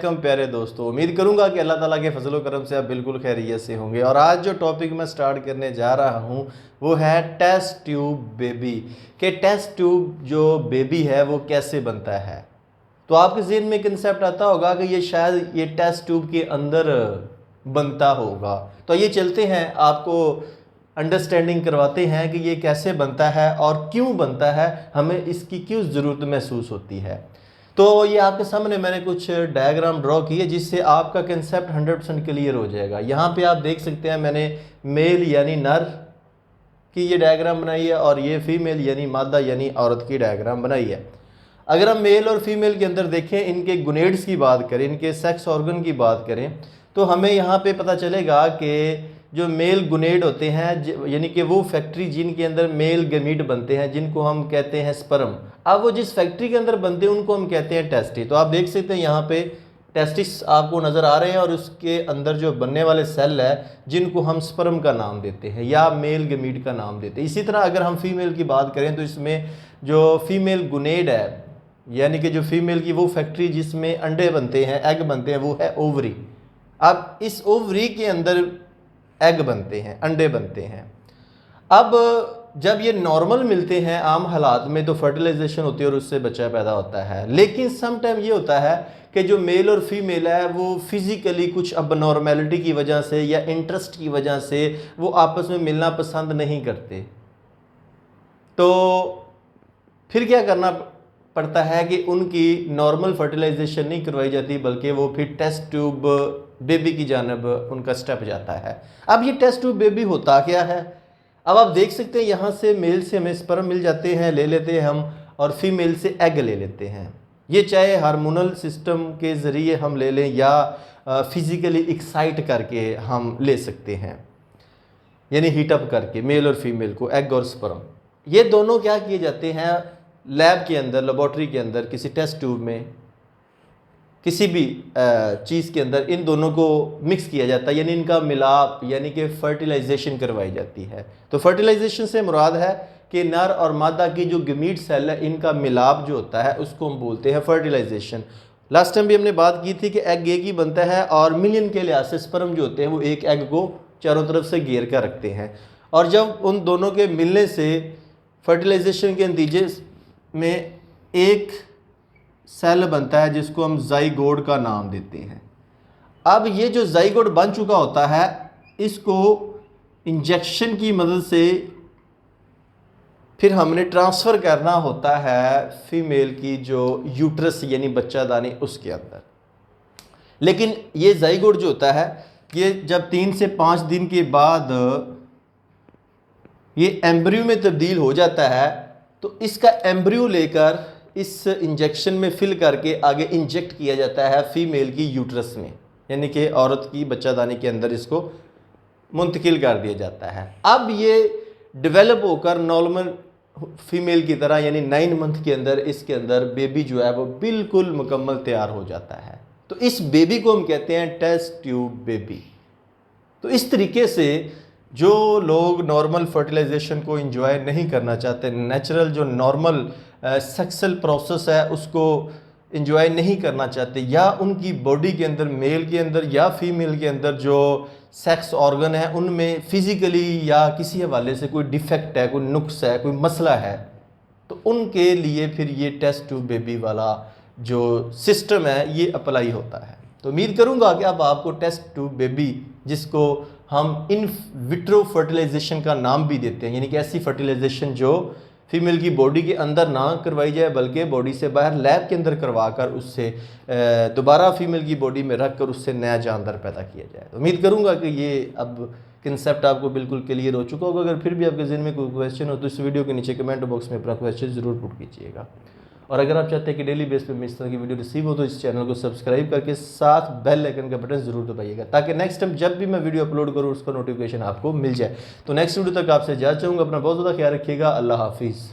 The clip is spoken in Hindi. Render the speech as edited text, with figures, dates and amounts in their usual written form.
कम प्यारे दोस्तों, उम्मीद करूंगा कि अल्लाह ताला के फजल करम से आप बिल्कुल खैरियत से होंगे। और आज जो टॉपिक मैं स्टार्ट करने जा रहा हूं वो है टेस्ट ट्यूब बेबी। कि टेस्ट ट्यूब जो बेबी है वो कैसे बनता है। तो आपके ज़हन में कंसेप्ट आता होगा कि ये शायद ये टेस्ट ट्यूब के अंदर बनता होगा। तो ये चलते हैं, आपको अंडरस्टैंडिंग करवाते हैं कि ये कैसे बनता है और क्यों बनता है, हमें इसकी क्यों ज़रूरत महसूस होती है। तो ये आपके सामने मैंने कुछ डायग्राम ड्रॉ किए जिससे आपका कंसेप्ट 100% क्लियर हो जाएगा। यहाँ पे आप देख सकते हैं मैंने मेल यानी नर की ये डायग्राम बनाई है और ये फीमेल यानी मादा यानी औरत की डायग्राम बनाई है। अगर हम मेल और फीमेल के अंदर देखें, इनके गुनेड्स की बात करें, इनके सेक्स ऑर्गन की बात करें, तो हमें यहाँ पे पता चलेगा कि जो मेल गुनेड होते हैं यानी कि वो फैक्ट्री जिनके अंदर मेल गमीट बनते हैं जिनको हम कहते हैं स्पर्म। अब वो जिस फैक्ट्री के अंदर बनते हैं उनको हम कहते हैं टेस्टी। तो आप देख सकते हैं यहाँ पे टेस्टिस आपको नज़र आ रहे हैं और उसके अंदर जो बनने वाले सेल है जिनको हम स्पर्म का नाम देते हैं या मेल गमीट का नाम देते हैं। इसी तरह अगर हम फीमेल की बात करें तो इसमें जो फीमेल गुनेड है यानी कि जो फीमेल की वो फैक्ट्री जिसमें अंडे बनते हैं, एग बनते हैं, वो है ओवरी। अब इस ओवरी के अंदर एग बनते हैं, अंडे बनते हैं। अब जब ये नॉर्मल मिलते हैं आम हालात में तो फर्टिलाइजेशन होती है और उससे बच्चा पैदा होता है। लेकिन सम टाइम ये होता है कि जो मेल और फीमेल है वो फिजिकली कुछ अब नॉर्मेलिटी की वजह से या इंटरेस्ट की वजह से वो आपस में मिलना पसंद नहीं करते। तो फिर क्या करना पड़ता है कि उनकी नॉर्मल फर्टिलाइजेशन नहीं करवाई जाती बल्कि वो फिर टेस्ट ट्यूब बेबी की जानब उनका स्टेप जाता है। अब ये टेस्ट ट्यूब बेबी होता क्या है, अब आप देख सकते हैं यहाँ से मेल से हमें स्पर्म मिल जाते हैं, ले लेते हैं हम, और फीमेल से एग ले लेते हैं। ये चाहे हार्मोनल सिस्टम के ज़रिए हम ले लें या फिज़िकली एक्साइट करके हम ले सकते हैं, यानी हीटअप करके मेल और फीमेल को, एग और स्पर्म। ये दोनों क्या किए जाते हैं लैब के अंदर, लेबॉर्ट्री के अंदर, किसी टेस्ट ट्यूब में, किसी भी चीज़ के अंदर इन दोनों को मिक्स किया जाता है, यानी इनका मिलाप, यानी कि फर्टिलाइजेशन करवाई जाती है। तो फर्टिलाइजेशन से मुराद है कि नर और मादा की जो गमीट सेल है इनका मिलाप जो होता है उसको हम बोलते हैं फर्टिलाइजेशन। लास्ट टाइम भी हमने बात की थी कि एग एक ही बनता है और मिलियन के लिहाज से स्पर्म जो होते हैं वो एक एग को चारों तरफ से घेर कर रखते हैं। और जब उन दोनों के मिलने से फर्टिलाइजेशन के नतीजे में एक सेल बनता है जिसको हम जाइगोड का नाम देते हैं। अब ये जो जाइगोड बन चुका होता है इसको इंजेक्शन की मदद से फिर हमने ट्रांसफ़र करना होता है फीमेल की जो यूट्रस यानी बच्चादानी उसके अंदर। लेकिन ये जाइगोड जो होता है ये जब 3 से 5 दिन के बाद ये एम्ब्रियो में तब्दील हो जाता है तो इसका एम्ब्रियो लेकर इस इंजेक्शन में फिल करके आगे इंजेक्ट किया जाता है फीमेल की यूट्रस में, यानी कि औरत की बच्चादानी के अंदर इसको मुंतकिल कर दिया जाता है। अब ये डेवलप होकर नॉर्मल फीमेल की तरह यानी 9 मंथ के अंदर इसके अंदर बेबी जो है वो बिल्कुल मुकम्मल तैयार हो जाता है। तो इस बेबी को हम कहते हैं टेस्ट ट्यूब बेबी। तो इस तरीके से जो लोग नॉर्मल फर्टिलाइजेशन को एंजॉय नहीं करना चाहते, नेचुरल जो नॉर्मल सेक्सुअल प्रोसेस है उसको एंजॉय नहीं करना चाहते, या उनकी बॉडी के अंदर मेल के अंदर या फीमेल के अंदर जो सेक्स ऑर्गन है उनमें फिज़िकली या किसी हवाले से कोई डिफेक्ट है, कोई नुक्स है, कोई मसला है, तो उनके लिए फिर ये टेस्ट ट्यूब बेबी वाला जो सिस्टम है ये अप्लाई होता है। तो उम्मीद करूंगा कि अब आपको टेस्ट ट्यूब बेबी, जिसको हम इन विट्रो फर्टिलाइजेशन का नाम भी देते हैं, यानी कि ऐसी फर्टिलाइजेशन जो फीमेल की बॉडी के अंदर ना करवाई जाए बल्कि बॉडी से बाहर लैब के अंदर करवा कर उससे दोबारा फीमेल की बॉडी में रख कर उससे नया जानदार पैदा किया जाए। तो उम्मीद करूंगा कि ये अब कंसेप्ट आपको बिल्कुल क्लियर हो चुका होगा। अगर फिर भी आपके ज़हन में कोई क्वेश्चन हो तो इस वीडियो के नीचे कमेंट बॉक्स में अपना क्वेश्चन ज़रूर पुट कीजिएगा। और अगर आप चाहते हैं कि डेली बेस पे इस तरह की वीडियो रिसीव हो तो इस चैनल को सब्सक्राइब करके साथ बेल आइकन का बटन जरूर दबाइएगा ताकि नेक्स्ट टाइम जब भी मैं वीडियो अपलोड करूँ उसका नोटिफिकेशन आपको मिल जाए। तो नेक्स्ट वीडियो तक आपसे इजाज़त चाहूँगा। अपना बहुत ज़्यादा ख्याल रखिएगा। अल्लाह हाफिज़।